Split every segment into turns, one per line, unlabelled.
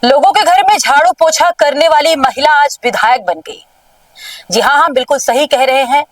लोगों के घर में झाड़ू पोछा करने वाली महिला आज विधायक बन गई। जी हाँ, हम बिल्कुल सही कह रहे हैं।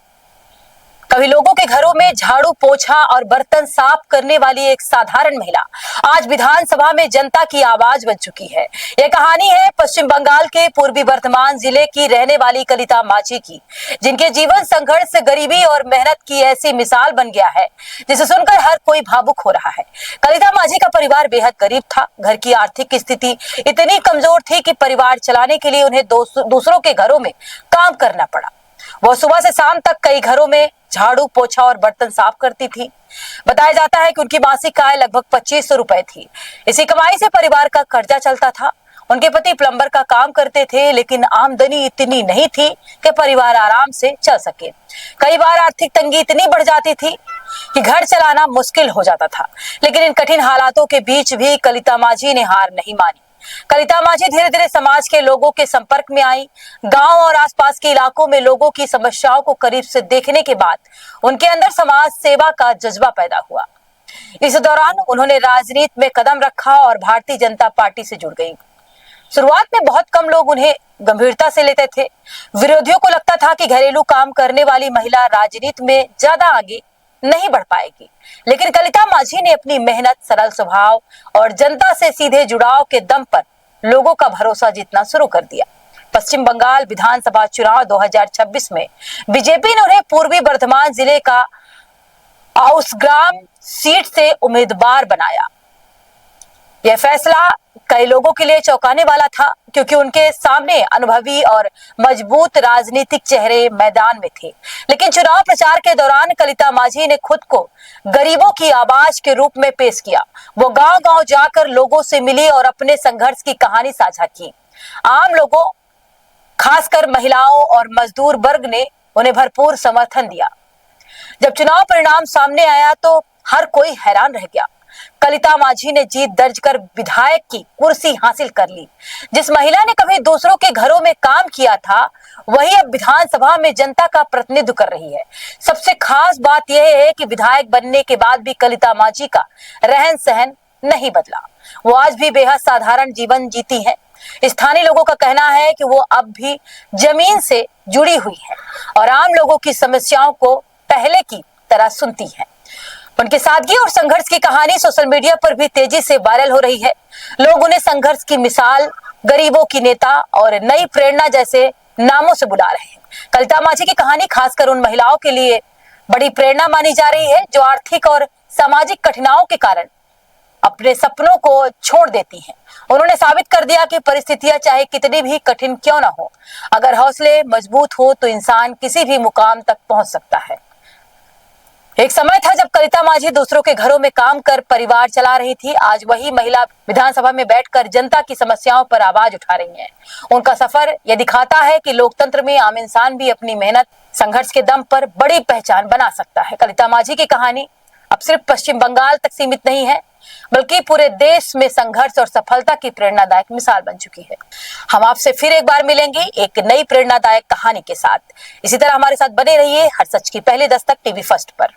कभी लोगों के घरों में झाड़ू पोछा और बर्तन साफ करने वाली एक साधारण महिला आज विधानसभा में जनता की आवाज बन चुकी है। यह कहानी है पश्चिम बंगाल के पूर्वी वर्धमान जिले की रहने वाली कलिता माझी की, जिनके जीवन संघर्ष से गरीबी और मेहनत की ऐसी मिसाल बन गया है जिसे सुनकर हर कोई भावुक हो रहा है। कलिता माझी का परिवार बेहद गरीब था। घर की आर्थिक स्थिति इतनी कमजोर थी कि परिवार चलाने के लिए उन्हें दूसरों के घरों में काम करना पड़ा। वो सुबह से शाम तक कई घरों में झाड़ू पोछा और बर्तन साफ करती थी। बताया जाता है कि उनकी मासिक आय लगभग 2500 रुपए थी। इसी कमाई से परिवार का कर्जा चलता था। उनके पति प्लम्बर का काम करते थे, लेकिन आमदनी इतनी नहीं थी कि परिवार आराम से चल सके। कई बार आर्थिक तंगी इतनी बढ़ जाती थी कि घर चलाना मुश्किल हो जाता था। लेकिन इन कठिन हालातों के बीच भी कलिता माझी ने हार नहीं मानी। कलिता माझी धीरे धीरे समाज के लोगों के संपर्क में आई। गांव और आसपास के इलाकों में लोगों की समस्याओं को करीब से देखने के बाद उनके अंदर समाज सेवा का जज्बा पैदा हुआ। इस दौरान उन्होंने राजनीति में कदम रखा और भारतीय जनता पार्टी से जुड़ गई। शुरुआत में बहुत कम लोग उन्हें गंभीरता से लेते थे। विरोधियों को लगता था कि घरेलू काम करने वाली महिला राजनीति में ज्यादा आगे नहीं बढ़ पाएगी। लेकिन कलिता माझी ने अपनी मेहनत, सरल स्वभाव और जनता से सीधे जुड़ाव के दम पर लोगों का भरोसा जीतना शुरू कर दिया। पश्चिम बंगाल विधानसभा चुनाव 2026 में बीजेपी ने उन्हें पूर्वी वर्धमान जिले का आउसग्राम सीट से उम्मीदवार बनाया। यह फैसला कई लोगों के लिए चौंकाने वाला था, क्योंकि उनके सामने अनुभवी और मजबूत राजनीतिक चेहरे मैदान में थे। लेकिन चुनाव प्रचार के दौरान कलिता माझी ने खुद को गरीबों की आवाज के रूप में पेश किया। वो गांव-गांव जाकर लोगों से मिली और अपने संघर्ष की कहानी साझा की। आम लोगों, खासकर महिलाओं और मजदूर वर्ग ने उन्हें भरपूर समर्थन दिया। जब चुनाव परिणाम सामने आया तो हर कोई हैरान रह गया। कलिता माझी ने जीत दर्ज कर विधायक की कुर्सी हासिल कर ली। जिस महिला ने कभी दूसरों के घरों में काम किया था, वही अब विधानसभा में जनता का प्रतिनिधित्व कर रही है। सबसे खास बात यह है कि विधायक बनने के बाद भी कलिता माझी का रहन सहन नहीं बदला। वो आज भी बेहद साधारण जीवन जीती है। स्थानीय लोगों का कहना है कि वो अब भी जमीन से जुड़ी हुई है और आम लोगों की समस्याओं को पहले की तरह सुनती है। उनकी सादगी और संघर्ष की कहानी सोशल मीडिया पर भी तेजी से वायरल हो रही है। लोग उन्हें संघर्ष की मिसाल, गरीबों की नेता और नई प्रेरणा जैसे नामों से बुला रहे हैं। कलिता माझी की कहानी खासकर उन महिलाओं के लिए बड़ी प्रेरणा मानी जा रही है जो आर्थिक और सामाजिक कठिनाइयों के कारण अपने सपनों को छोड़ देती हैं। उन्होंने साबित कर दिया कि परिस्थितियां चाहे कितनी भी कठिन क्यों ना हो, अगर हौसले मजबूत हो तो इंसान किसी भी मुकाम तक पहुंच सकता है। एक समय था जब कलिता माझी दूसरों के घरों में काम कर परिवार चला रही थी। आज वही महिला विधानसभा में बैठकर जनता की समस्याओं पर आवाज उठा रही हैं। उनका सफर यह दिखाता है कि लोकतंत्र में आम इंसान भी अपनी मेहनत, संघर्ष के दम पर बड़ी पहचान बना सकता है। कलिता माझी की कहानी अब सिर्फ पश्चिम बंगाल तक सीमित नहीं है, बल्कि पूरे देश में संघर्ष और सफलता की प्रेरणादायक मिसाल बन चुकी है। हम आपसे फिर एक बार मिलेंगे एक नई प्रेरणादायक कहानी के साथ। इसी तरह हमारे साथ बने रहिए हर सच की पहली दस्तक टीवी फर्स्ट पर।